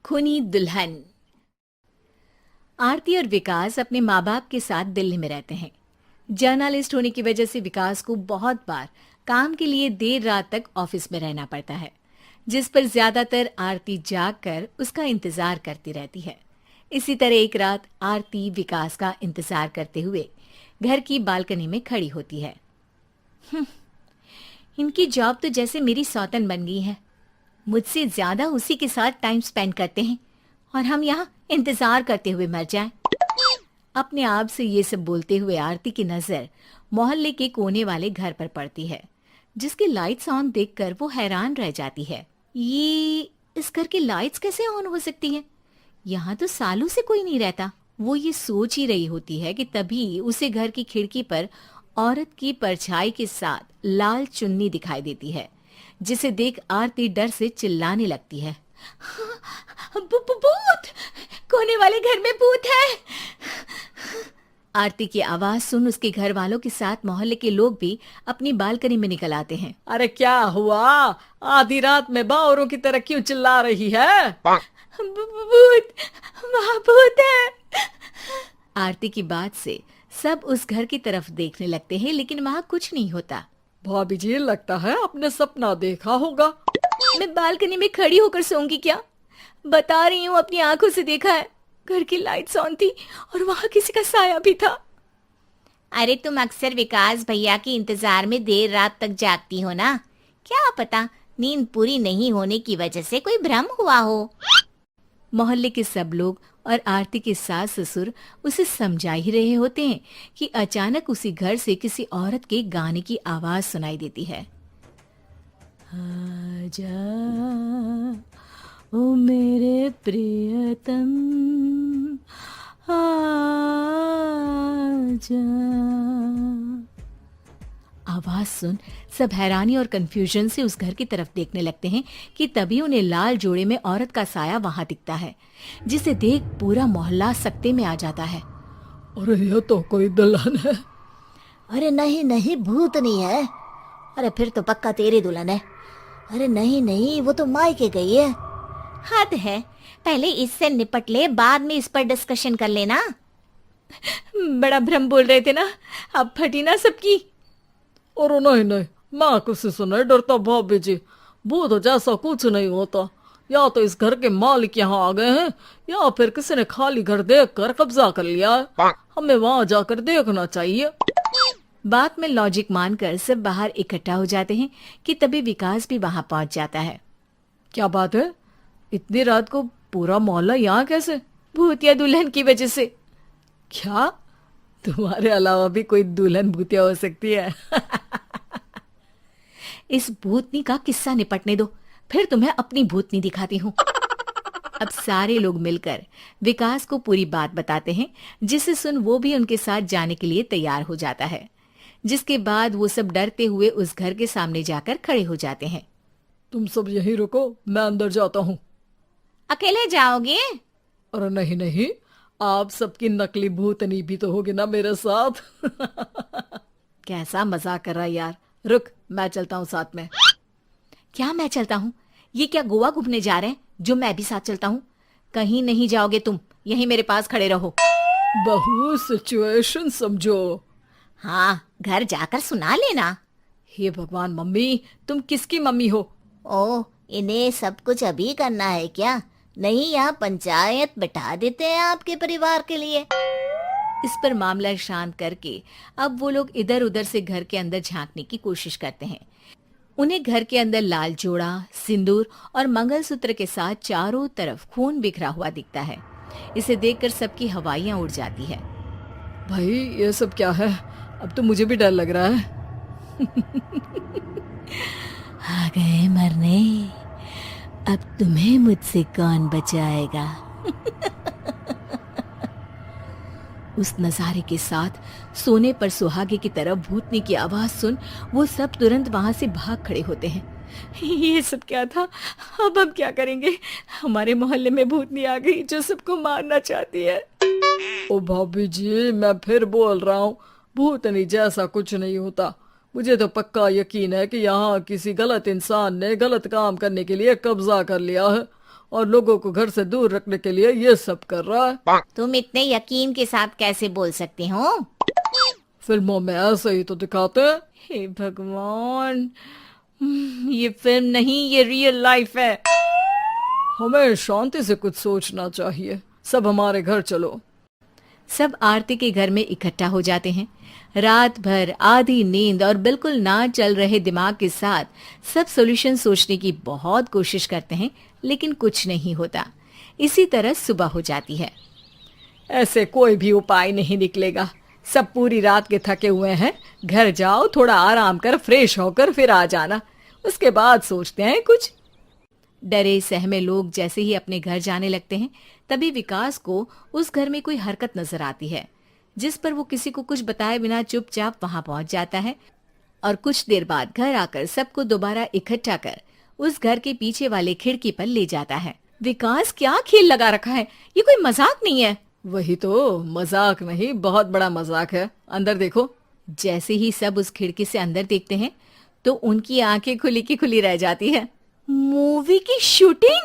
खूनी दुल्हन। आरती और विकास अपने माँ बाप के साथ दिल्ली में रहते हैं। जर्नलिस्ट होने की वजह से विकास को बहुत बार काम के लिए देर रात तक ऑफिस में रहना पड़ता है, जिस पर ज्यादातर आरती जाग कर उसका इंतजार करती रहती है। इसी तरह एक रात आरती विकास का इंतजार करते हुए घर की बालकनी में खड़ी होती है। इनकी जॉब तो जैसे मेरी सौतन बन गई है। मुझसे ज्यादा उसी के साथ टाइम स्पेंड करते हैं और हम यहाँ इंतजार करते हुए मर जाएं। अपने आप से ये सब बोलते हुए आरती की नजर मोहल्ले के कोने वाले घर पर पड़ती है, जिसकी लाइट्स ऑन देखकर वो हैरान रह जाती है। ये इस घर की लाइट्स कैसे ऑन हो सकती हैं? यहाँ तो सालों से कोई नहीं रहता। वो ये सोच ही रही होती है कि तभी उसे घर की खिड़की पर औरत की परछाई के साथ लाल चुन्नी दिखाई देती है, जिसे देख आरती डर से चिल्लाने लगती है। भूत! कोने वाले घर में भूत है! आरती की आवाज सुन उसके घर वालों के साथ मोहल्ले के लोग भी अपनी बालकनी में निकल आते हैं। अरे क्या हुआ? आधी रात में बावरों की तरह क्यों चिल्ला रही है? भूत! वहाँ भूत है! आरती की बात से सब उस घर की तरफ देखने लगते हैं, लेकिन वहाँ कुछ नहीं होता। भाभी जी, लगता है आपने सपना देखा होगा। मैं बालकनी में खड़ी होकर सोऊंगी क्या? बता रही हूँ, अपनी आंखों से देखा है। घर की लाइट्स ऑन थी और वहाँ किसी का साया भी था। अरे तुम अक्सर विकास भैया के इंतजार में देर रात तक जागती हो ना? क्या पता नींद पूरी नहीं होने की वजह से कोई भ्रम हुआ हो। मोहल्ले के सब लोग और आरती के सास ससुर उसे समझा ही रहे होते हैं कि अचानक उसी घर से किसी औरत के गाने की आवाज सुनाई देती है। आजा ओ मेरे प्रियतम, आजा। आवाज सुन सब हैरानी और कंफ्यूजन से उस घर की तरफ देखने लगते हैं कि तभी उन्हें लाल जोड़े में औरत का साया वहां दिखता है, जिसे देख पूरा मोहल्ला सकते में आ जाता है। अरे ये तो कोई दुल्हन है। अरे नहीं नहीं, भूत नहीं है। अरे फिर तो पक्का तेरी दुल्हन है। अरे नहीं नहीं, वो तो मायके गई है। हद है, पहले इससे निपट ले, बाद में इस पर डिस्कशन कर लेना। बड़ा भ्रम बोल रहे थे ना, अब फटी ना सबकी। और नहीं नहीं, मैं किसी से नहीं डरता भाभी जी। भूत जैसा कुछ नहीं होता। या तो इस घर के मालिक यहाँ आ गए हैं, या फिर किसी ने खाली घर देख कर कब्जा कर लिया है। हमें वहां जाकर देखना चाहिए। बात में लॉजिक मानकर सब बाहर इकट्ठा हो जाते हैं कि तभी विकास भी वहां पहुंच जाता है। क्या बात है? इतनी रात को पूरा मोहल्ला यहाँ कैसे? भूतिया दुल्हन की वजह से। क्या तुम्हारे अलावा भी कोई दुल्हन भूतिया हो सकती है? इस भूतनी का किस्सा निपटने दो, फिर तुम्हें अपनी भूतनी दिखाती हूँ। अब सारे लोग मिलकर विकास को पूरी बात बताते हैं, जिसे सुन वो भी उनके साथ जाने के लिए तैयार हो जाता है। जिसके बाद वो सब डरते हुए उस घर के सामने जाकर खड़े हो जाते हैं। तुम सब यहीं रुको, मैं अंदर जाता हूँ। अकेले जाओगे? अरे नहीं नहीं, आप सबकी नकली भूतनी भी तो होगी ना मेरे साथ। कैसा मजाक कर रहा है यार। रुक, मैं चलता हूँ साथ में। क्या मैं चलता हूँ? ये क्या गोवा घूमने जा रहे हैं जो मैं भी साथ चलता हूँ? कहीं नहीं जाओगे तुम, यहीं मेरे पास खड़े रहो। बहू, सिचुएशन समझो। हाँ, घर जाकर सुना लेना। हे भगवान, मम्मी तुम किसकी मम्मी हो? ओ, इन्हें सब कुछ अभी करना है क्या? नहीं, यहाँ पंचायत बिठा देते हैं आपके परिवार के लिए। इस पर मामला शांत करके अब वो लोग इधर उधर से घर के अंदर झांकने की कोशिश करते हैं। उन्हें घर के अंदर लाल जोड़ा, सिंदूर और मंगलसूत्र के साथ चारों तरफ खून बिखरा हुआ दिखता है। इसे देखकर सबकी हवाइयां उड़ जाती है। भाई ये सब क्या है? अब तो मुझे भी डर लग रहा है। आ गए मरने, अब तुम्हें मुझसे कौन बचाएगा? उस नजारे के साथ सोने पर सुहागे की तरफ भूतनी की आवाज सुन वो सब तुरंत वहां से भाग खड़े होते हैं। ये सब क्या था? अब हम क्या करेंगे? हमारे मोहल्ले में भूतनी आ गई जो सबको मारना चाहती है। ओ भाभी जी, मैं फिर बोल रहा हूँ, भूतनी जैसा कुछ नहीं होता। मुझे तो पक्का यकीन है कि यहाँ किसी गलत इंसान ने गलत काम करने के लिए कब्जा कर लिया है और लोगों को घर से दूर रखने के लिए ये सब कर रहा है। तुम इतने यकीन के साथ कैसे बोल सकते हो? फिल्मों में ऐसे ही तो दिखाते हैं। हे भगवान, ये फिल्म नहीं, ये रियल लाइफ है। हमें शांति से कुछ सोचना चाहिए। सब हमारे घर चलो। सब आरती के घर में इकट्ठा हो जाते हैं। रात भर आधी नींद और बिल्कुल ना चल रहे दिमाग के साथ सब सॉल्यूशन सोचने की बहुत कोशिश करते हैं, लेकिन कुछ नहीं होता। इसी तरह सुबह हो जाती है। ऐसे कोई भी उपाय नहीं निकलेगा। सब पूरी रात के थके हुए हैं। घर जाओ, थोड़ा आराम कर, फ्रेश होकर फिर आ जाना। उसके बाद सोचते हैं कुछ। डरे सहमे लोग जैसे ही अपने घर जाने लगते हैं, तभी विकास को उस घर में कोई हरकत नजर आती है, जिस पर वो किसी को कुछ बताए बिना चुपचाप वहां पहुंच जाता है और कुछ देर बाद घर आकर सबको दोबारा इकट्ठा कर उस घर के पीछे वाले खिड़की पर ले जाता है। विकास, क्या खेल लगा रखा है? ये कोई मजाक नहीं है। वही तो, मजाक नहीं, बहुत बड़ा मजाक है। अंदर देखो। जैसे ही सब उस खिड़की से अंदर देखते हैं तो उनकी आंखें खुली की खुली रह जाती है। मूवी की शूटिंग!